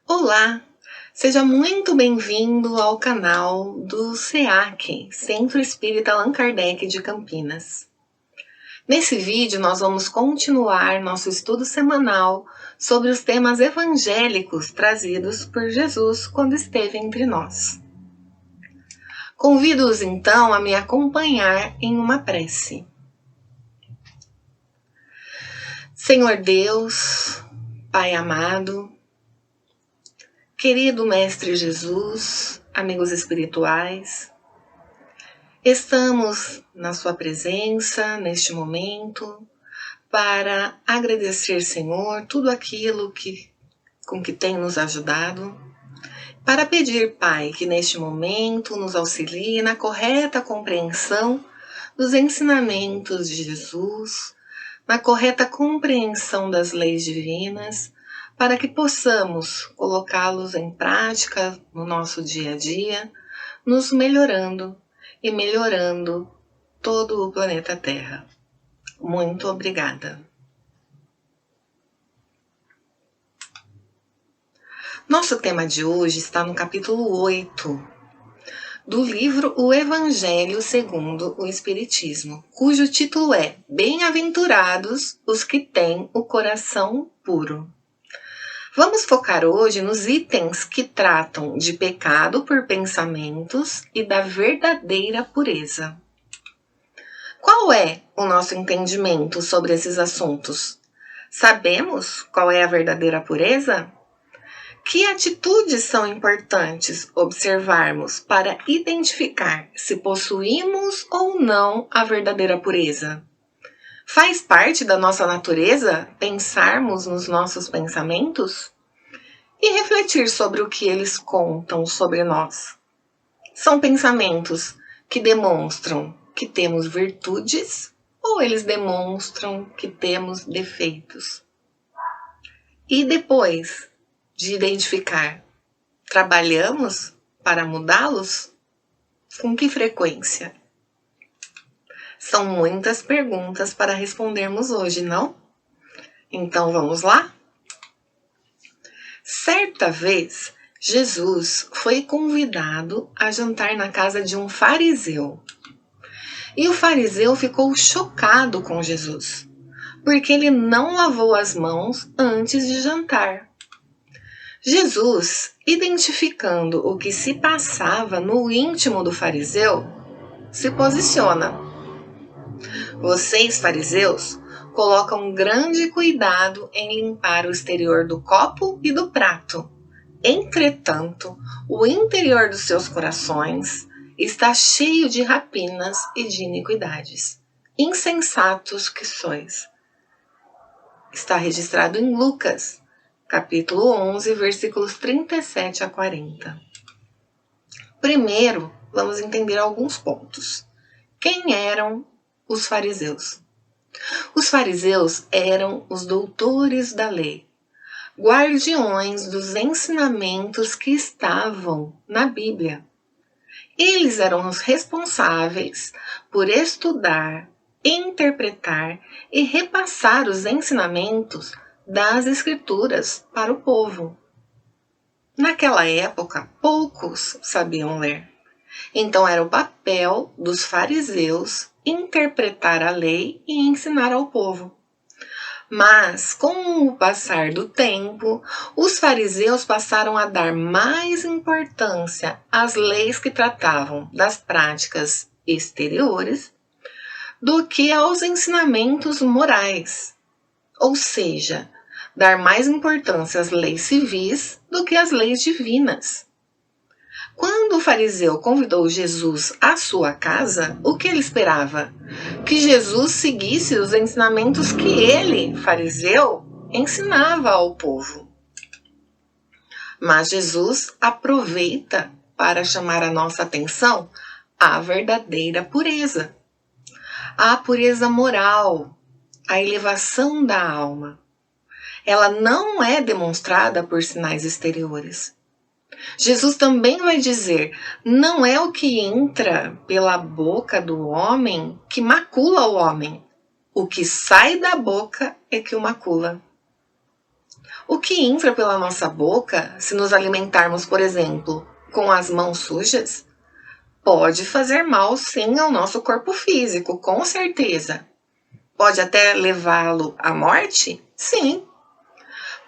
Olá, seja muito bem-vindo ao canal do SEAC, Centro Espírita Allan Kardec de Campinas. Nesse vídeo nós vamos continuar nosso estudo semanal sobre os temas evangélicos trazidos por Jesus quando esteve entre nós. Convido-os então a me acompanhar em uma prece. Senhor Deus, Pai amado, querido Mestre Jesus, amigos espirituais, estamos na sua presença neste momento para agradecer, Senhor, tudo aquilo com que tem nos ajudado, para pedir, Pai, que neste momento nos auxilie na correta compreensão dos ensinamentos de Jesus, na correta compreensão das leis divinas, para que possamos colocá-los em prática no nosso dia a dia, nos melhorando e melhorando todo o planeta Terra. Muito obrigada. Nosso tema de hoje está no capítulo 8 do livro O Evangelho segundo o Espiritismo, cujo título é Bem-aventurados os que têm o coração puro. Vamos focar hoje nos itens que tratam de pecado por pensamentos e da verdadeira pureza. Qual é o nosso entendimento sobre esses assuntos? Sabemos qual é a verdadeira pureza? Que atitudes são importantes observarmos para identificar se possuímos ou não a verdadeira pureza? Faz parte da nossa natureza pensarmos nos nossos pensamentos? E refletir sobre o que eles contam sobre nós? São pensamentos que demonstram que temos virtudes ou eles demonstram que temos defeitos? E depois de identificar, trabalhamos para mudá-los? Com que frequência? São muitas perguntas para respondermos hoje, não? Então vamos lá? Certa vez, Jesus foi convidado a jantar na casa de um fariseu. E o fariseu ficou chocado com Jesus, porque ele não lavou as mãos antes de jantar. Jesus, identificando o que se passava no íntimo do fariseu, se posiciona. Vocês, fariseus, colocam grande cuidado em limpar o exterior do copo e do prato. Entretanto, o interior dos seus corações está cheio de rapinas e de iniquidades. Insensatos que sois. Está registrado em Lucas, capítulo 11, versículos 37 a 40. Primeiro, vamos entender alguns pontos. Quem eram os fariseus? Os fariseus eram os doutores da lei, guardiões dos ensinamentos que estavam na Bíblia. Eles eram os responsáveis por estudar, interpretar e repassar os ensinamentos das Escrituras para o povo. Naquela época, poucos sabiam ler. Então era o papel dos fariseus interpretar a lei e ensinar ao povo. Mas, com o passar do tempo, os fariseus passaram a dar mais importância às leis que tratavam das práticas exteriores do que aos ensinamentos morais. Ou seja, dar mais importância às leis civis do que às leis divinas. Quando o fariseu convidou Jesus à sua casa, o que ele esperava? Que Jesus seguisse os ensinamentos que ele, fariseu, ensinava ao povo. Mas Jesus aproveita para chamar a nossa atenção à verdadeira pureza. A pureza moral, a elevação da alma. Ela não é demonstrada por sinais exteriores. Jesus também vai dizer, não é o que entra pela boca do homem que macula o homem. O que sai da boca é que o macula. O que entra pela nossa boca, se nos alimentarmos, por exemplo, com as mãos sujas, pode fazer mal sim ao nosso corpo físico, com certeza. Pode até levá-lo à morte? Sim.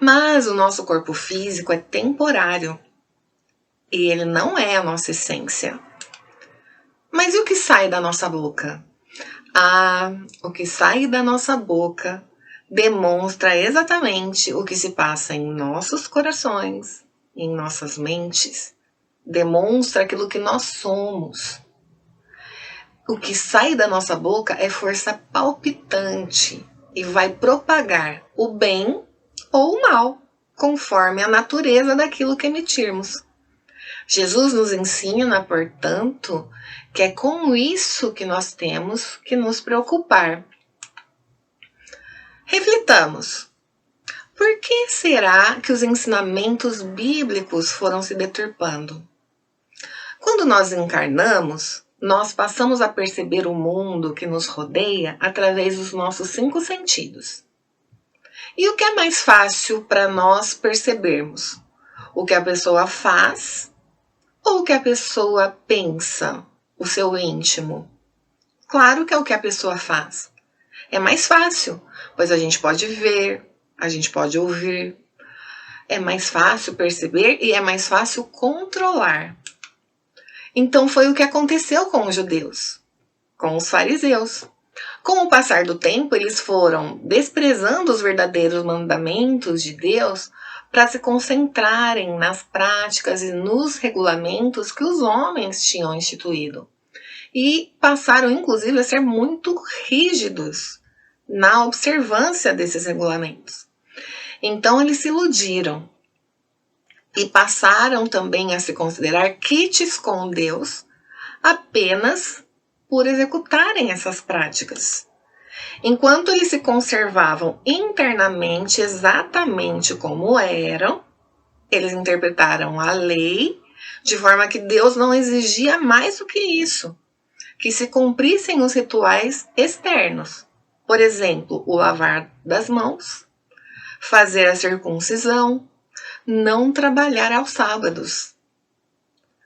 Mas o nosso corpo físico é temporário e ele não é a nossa essência. Mas e o que sai da nossa boca? O que sai da nossa boca demonstra exatamente o que se passa em nossos corações, em nossas mentes. Demonstra aquilo que nós somos. O que sai da nossa boca é força palpitante e vai propagar o bem ou o mal, conforme a natureza daquilo que emitirmos. Jesus nos ensina, portanto, que é com isso que nós temos que nos preocupar. Reflitamos. Por que será que os ensinamentos bíblicos foram se deturpando? Quando nós encarnamos, nós passamos a perceber o mundo que nos rodeia através dos nossos 5 sentidos. E o que é mais fácil para nós percebermos? O que a pessoa faz ou o que a pessoa pensa, o seu íntimo? Claro que é o que a pessoa faz. É mais fácil, pois a gente pode ver, a gente pode ouvir. É mais fácil perceber e é mais fácil controlar. Então foi o que aconteceu com os judeus, com os fariseus. Com o passar do tempo, eles foram desprezando os verdadeiros mandamentos de Deus para se concentrarem nas práticas e nos regulamentos que os homens tinham instituído. E passaram, inclusive, a ser muito rígidos na observância desses regulamentos. Então, eles se iludiram e passaram também a se considerar quites com Deus apenas por executarem essas práticas. Enquanto eles se conservavam internamente exatamente como eram, eles interpretaram a lei de forma que Deus não exigia mais do que isso, que se cumprissem os rituais externos. Por exemplo, o lavar das mãos, fazer a circuncisão, não trabalhar aos sábados.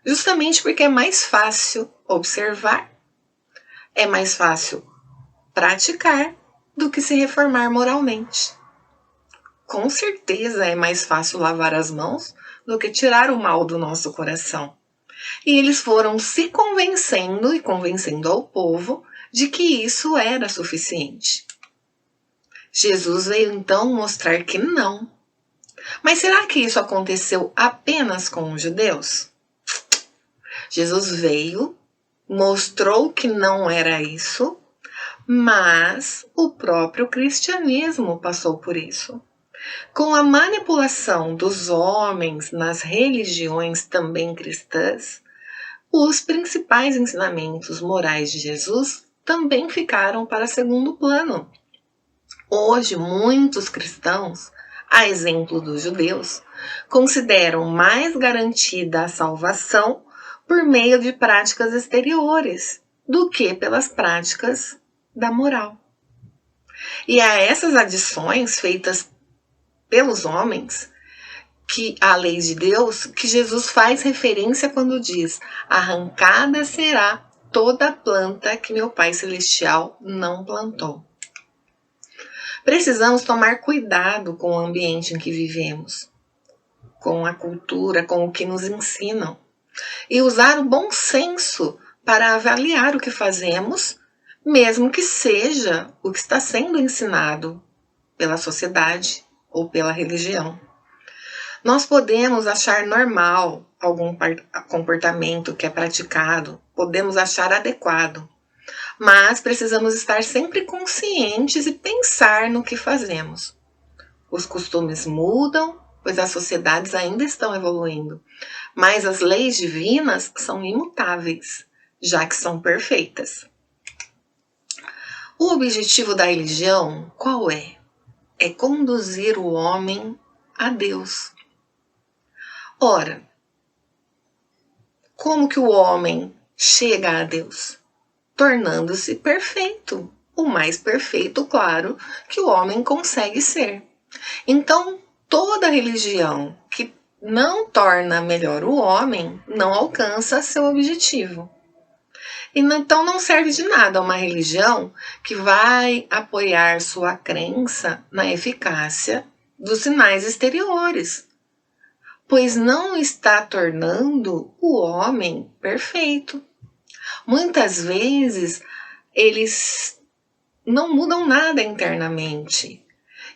Justamente porque é mais fácil observar, é mais fácil praticar do que se reformar moralmente. Com certeza é mais fácil lavar as mãos do que tirar o mal do nosso coração. E eles foram se convencendo e convencendo ao povo de que isso era suficiente. Jesus veio então mostrar que não. Mas será que isso aconteceu apenas com os judeus? Jesus veio, mostrou que não era isso, mas o próprio cristianismo passou por isso. Com a manipulação dos homens nas religiões também cristãs, os principais ensinamentos morais de Jesus também ficaram para segundo plano. Hoje, muitos cristãos, a exemplo dos judeus, consideram mais garantida a salvação por meio de práticas exteriores do que pelas práticas da moral. E a essas adições feitas pelos homens que a lei de Deus, que Jesus faz referência quando diz: arrancada será toda a planta que meu Pai Celestial não plantou. Precisamos tomar cuidado com o ambiente em que vivemos, com a cultura, com o que nos ensinam, e usar o bom senso para avaliar o que fazemos, mesmo que seja o que está sendo ensinado pela sociedade ou pela religião. Nós podemos achar normal algum comportamento que é praticado, podemos achar adequado, mas precisamos estar sempre conscientes e pensar no que fazemos. Os costumes mudam, pois as sociedades ainda estão evoluindo, mas as leis divinas são imutáveis, já que são perfeitas. O objetivo da religião qual é? É conduzir o homem a Deus. Ora, como que o homem chega a Deus? Tornando-se perfeito, o mais perfeito, claro, que o homem consegue ser. Então, toda religião que não torna melhor o homem não alcança seu objetivo. E então não serve de nada uma religião que vai apoiar sua crença na eficácia dos sinais exteriores, pois não está tornando o homem perfeito. Muitas vezes eles não mudam nada internamente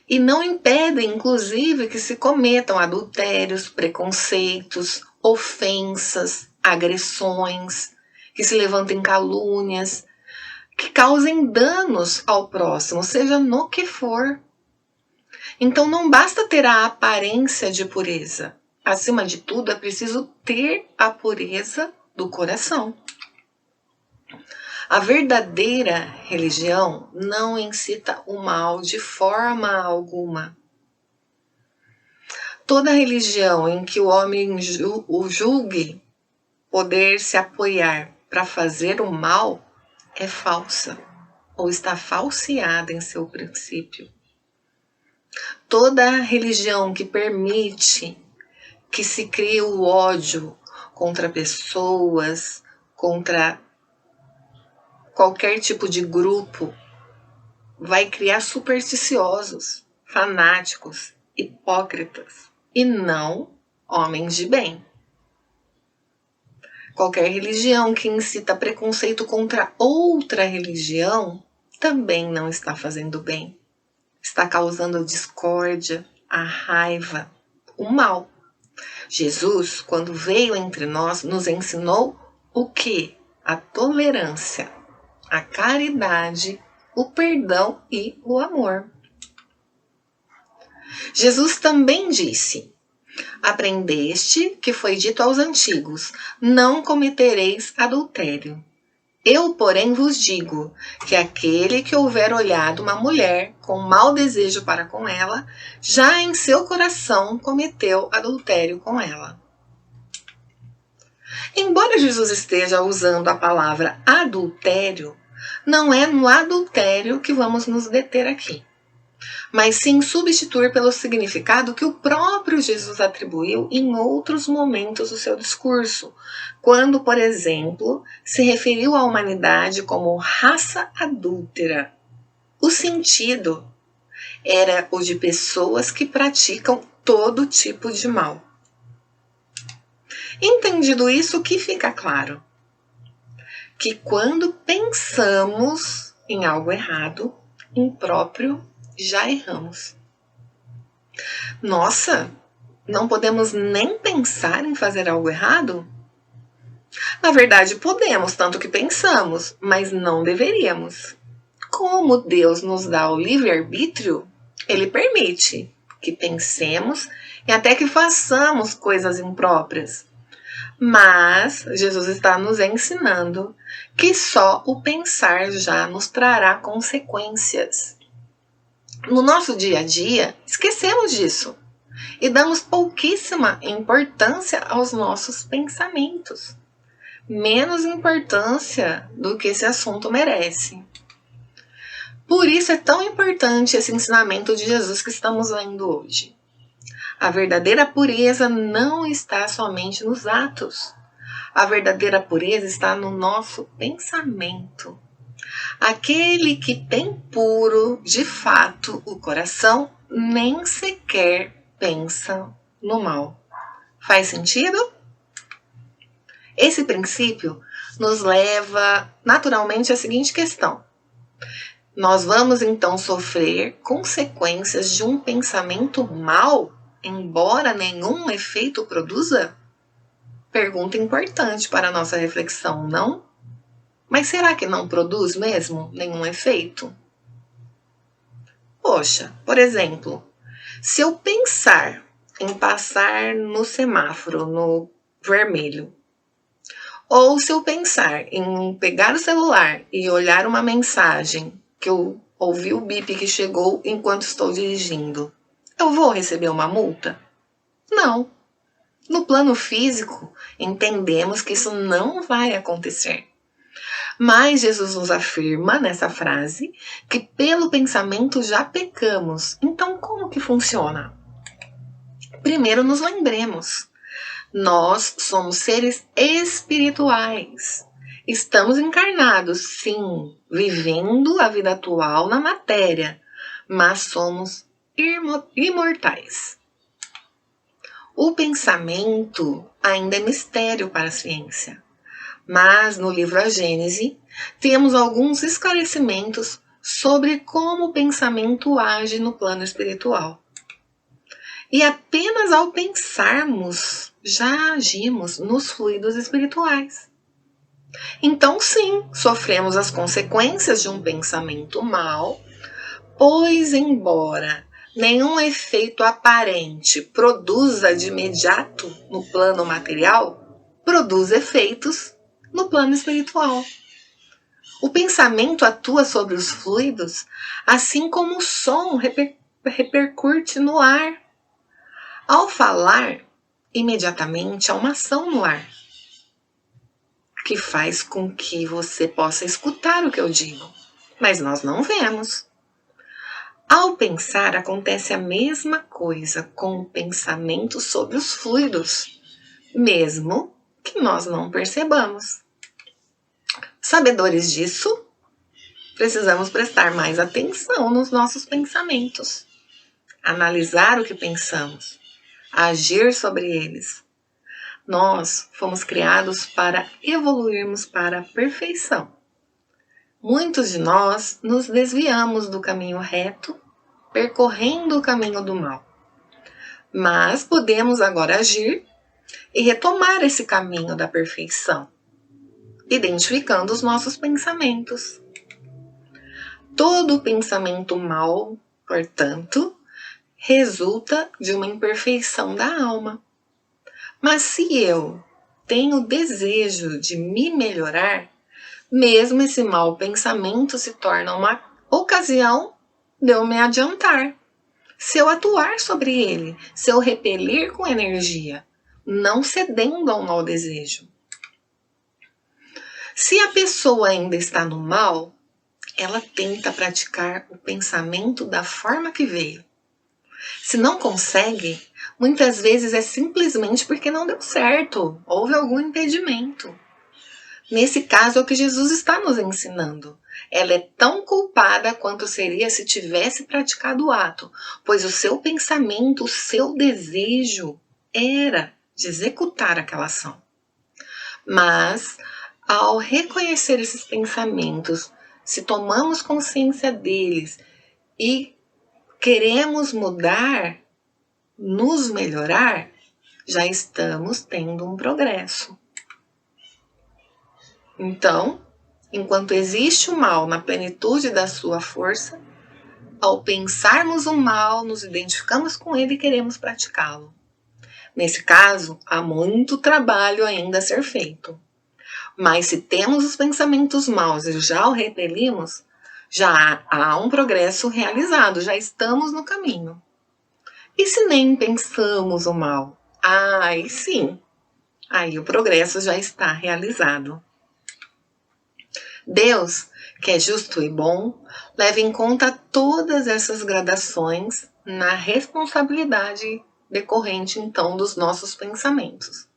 e não impedem, inclusive, que se cometam adultérios, preconceitos, ofensas, agressões, que se levantem calúnias, que causem danos ao próximo, seja no que for. Então não basta ter a aparência de pureza. Acima de tudo, é preciso ter a pureza do coração. A verdadeira religião não incita o mal de forma alguma. Toda religião em que o homem o julgue poder se apoiar para fazer o mal é falsa ou está falseada em seu princípio. Toda religião que permite que se crie o ódio contra pessoas, contra qualquer tipo de grupo, vai criar supersticiosos, fanáticos, hipócritas e não homens de bem. Qualquer religião que incita preconceito contra outra religião também não está fazendo bem. Está causando discórdia, a raiva, o mal. Jesus, quando veio entre nós, nos ensinou o quê? A tolerância, a caridade, o perdão e o amor. Jesus também disse: aprendeste que foi dito aos antigos, não cometereis adultério. Eu, porém, vos digo que aquele que houver olhado uma mulher com mau desejo para com ela, já em seu coração cometeu adultério com ela. Embora Jesus esteja usando a palavra adultério, não é no adultério que vamos nos deter aqui, mas sim substituir pelo significado que o próprio Jesus atribuiu em outros momentos do seu discurso, quando, por exemplo, se referiu à humanidade como raça adúltera. O sentido era o de pessoas que praticam todo tipo de mal. Entendido isso, o que fica claro? Que quando pensamos em algo errado, impróprio, já erramos. Nossa, não podemos nem pensar em fazer algo errado? Na verdade, podemos, tanto que pensamos, mas não deveríamos. Como Deus nos dá o livre-arbítrio, Ele permite que pensemos e até que façamos coisas impróprias. Mas Jesus está nos ensinando que só o pensar já nos trará consequências. No nosso dia a dia, esquecemos disso e damos pouquíssima importância aos nossos pensamentos. Menos importância do que esse assunto merece. Por isso é tão importante esse ensinamento de Jesus que estamos lendo hoje. A verdadeira pureza não está somente nos atos. A verdadeira pureza está no nosso pensamento. Aquele que tem puro, de fato, o coração, nem sequer pensa no mal. Faz sentido? Esse princípio nos leva naturalmente à seguinte questão: nós vamos então sofrer consequências de um pensamento mau, embora nenhum efeito produza? Pergunta importante para a nossa reflexão, não? Mas será que não produz mesmo nenhum efeito? Poxa, por exemplo, se eu pensar em passar no semáforo, no vermelho, ou se eu pensar em pegar o celular e olhar uma mensagem que eu ouvi o bip que chegou enquanto estou dirigindo, eu vou receber uma multa? Não. No plano físico, entendemos que isso não vai acontecer. Mas Jesus nos afirma nessa frase que pelo pensamento já pecamos. Então como que funciona? Primeiro nos lembremos, nós somos seres espirituais. Estamos encarnados, sim, vivendo a vida atual na matéria, mas somos imortais. O pensamento ainda é mistério para a ciência, mas no livro A Gênese temos alguns esclarecimentos sobre como o pensamento age no plano espiritual. E apenas ao pensarmos, já agimos nos fluidos espirituais. Então, sim, sofremos as consequências de um pensamento mau, pois, embora nenhum efeito aparente produza de imediato no plano material, produz efeitos no plano espiritual. O pensamento atua sobre os fluidos, assim como o som repercute no ar. Ao falar, imediatamente há uma ação no ar, que faz com que você possa escutar o que eu digo, mas nós não vemos. Ao pensar, acontece a mesma coisa com o pensamento sobre os fluidos, mesmo que nós não percebamos. Sabedores disso, precisamos prestar mais atenção nos nossos pensamentos, analisar o que pensamos, agir sobre eles. Nós fomos criados para evoluirmos para a perfeição. Muitos de nós nos desviamos do caminho reto, percorrendo o caminho do mal. Mas podemos agora agir e retomar esse caminho da perfeição, identificando os nossos pensamentos. Todo pensamento mau, portanto, resulta de uma imperfeição da alma. Mas se eu tenho desejo de me melhorar, mesmo esse mau pensamento se torna uma ocasião de eu me adiantar. Se eu atuar sobre ele, se eu repelir com energia, não cedendo ao mau desejo. Se a pessoa ainda está no mal, ela tenta praticar o pensamento da forma que veio. Se não consegue, muitas vezes é simplesmente porque não deu certo, houve algum impedimento. Nesse caso é o que Jesus está nos ensinando. Ela é tão culpada quanto seria se tivesse praticado o ato, pois o seu pensamento, o seu desejo era de executar aquela ação. Mas, ao reconhecer esses pensamentos, se tomamos consciência deles e queremos mudar, nos melhorar, já estamos tendo um progresso. Então, enquanto existe o mal na plenitude da sua força, ao pensarmos o mal, nos identificamos com ele e queremos praticá-lo. Nesse caso, há muito trabalho ainda a ser feito. Mas se temos os pensamentos maus e já o repelimos, já há um progresso realizado, já estamos no caminho. E se nem pensamos o mal? Aí sim, aí o progresso já está realizado. Deus, que é justo e bom, leva em conta todas essas gradações na responsabilidade decorrente, então, dos nossos pensamentos.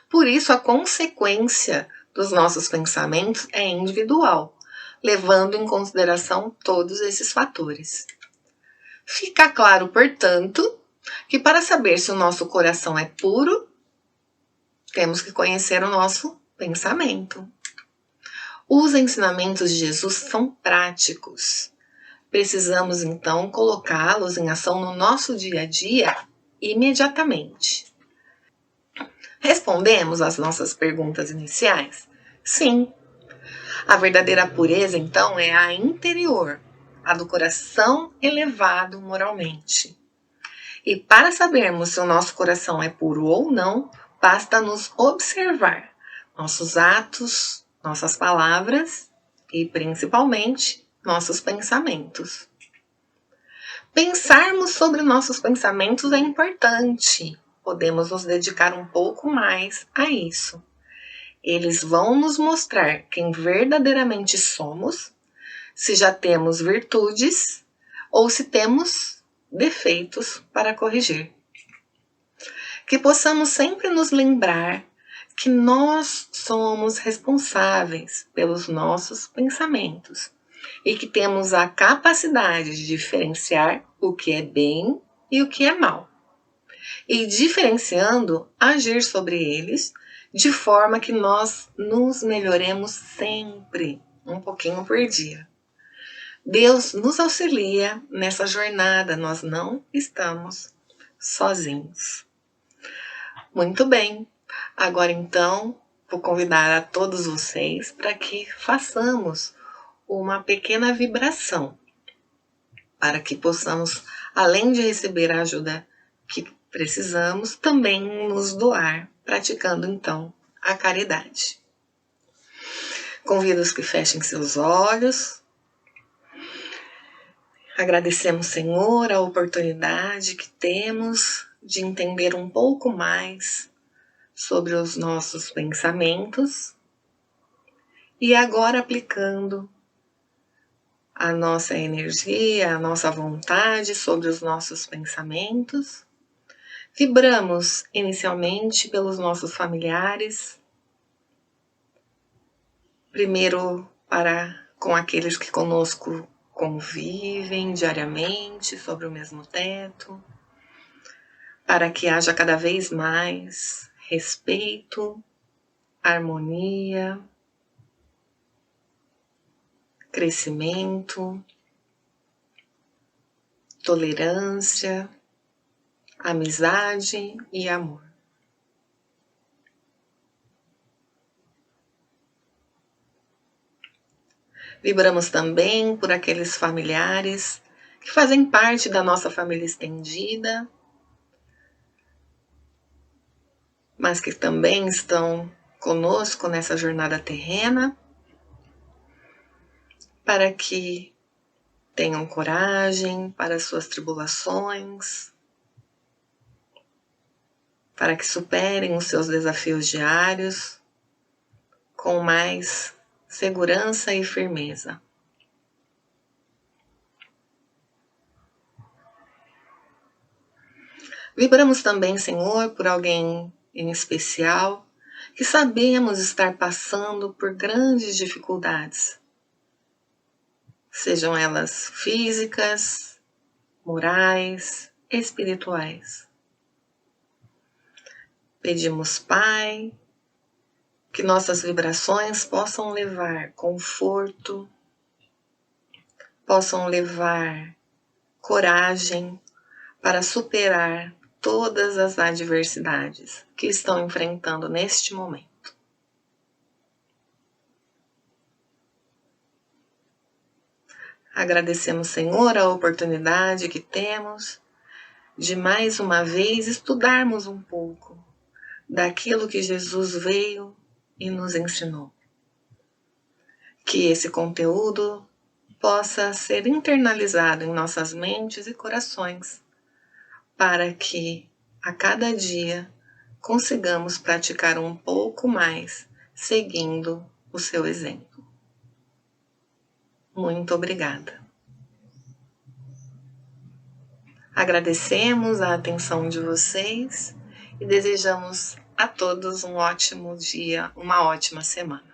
Por isso, a consequência dos nossos pensamentos é individual, levando em consideração todos esses fatores. Fica claro, portanto, que para saber se o nosso coração é puro, temos que conhecer o nosso pensamento. Os ensinamentos de Jesus são práticos. Precisamos, então, colocá-los em ação no nosso dia a dia imediatamente. Respondemos às nossas perguntas iniciais? Sim. A verdadeira pureza, então, é a interior, a do coração elevado moralmente. E para sabermos se o nosso coração é puro ou não, basta nos observar nossos atos, nossas palavras e, principalmente, nossos pensamentos. Pensarmos sobre nossos pensamentos é importante. Podemos nos dedicar um pouco mais a isso. Eles vão nos mostrar quem verdadeiramente somos, se já temos virtudes ou se temos defeitos para corrigir. Que possamos sempre nos lembrar que nós somos responsáveis pelos nossos pensamentos e que temos a capacidade de diferenciar o que é bem e o que é mal. E diferenciando, agir sobre eles de forma que nós nos melhoremos sempre, um pouquinho por dia. Deus nos auxilia nessa jornada, nós não estamos sozinhos. Muito bem, agora então vou convidar a todos vocês para que façamos uma pequena vibração, para que possamos, além de receber a ajuda que precisamos, também nos doar, praticando então a caridade. Convido os que fechem seus olhos. Agradecemos, Senhor, a oportunidade que temos de entender um pouco mais sobre os nossos pensamentos e agora aplicando a nossa energia, a nossa vontade sobre os nossos pensamentos. Vibramos inicialmente pelos nossos familiares, primeiro com aqueles que conosco convivem diariamente sobre o mesmo teto, para que haja cada vez mais respeito, harmonia, crescimento, tolerância, amizade e amor. Vibramos também por aqueles familiares que fazem parte da nossa família estendida, mas que também estão conosco nessa jornada terrena, para que tenham coragem para as suas tribulações, para que superem os seus desafios diários com mais segurança e firmeza. Vibramos também, Senhor, por alguém em especial que sabemos estar passando por grandes dificuldades, sejam elas físicas, morais, espirituais. Pedimos, Pai, que nossas vibrações possam levar conforto, possam levar coragem para superar todas as adversidades que estão enfrentando neste momento. Agradecemos, Senhor, a oportunidade que temos de mais uma vez estudarmos um pouco daquilo que Jesus veio e nos ensinou. Que esse conteúdo possa ser internalizado em nossas mentes e corações, para que a cada dia consigamos praticar um pouco mais, seguindo o seu exemplo. Muito obrigada. Agradecemos a atenção de vocês e desejamos a todos um ótimo dia, uma ótima semana.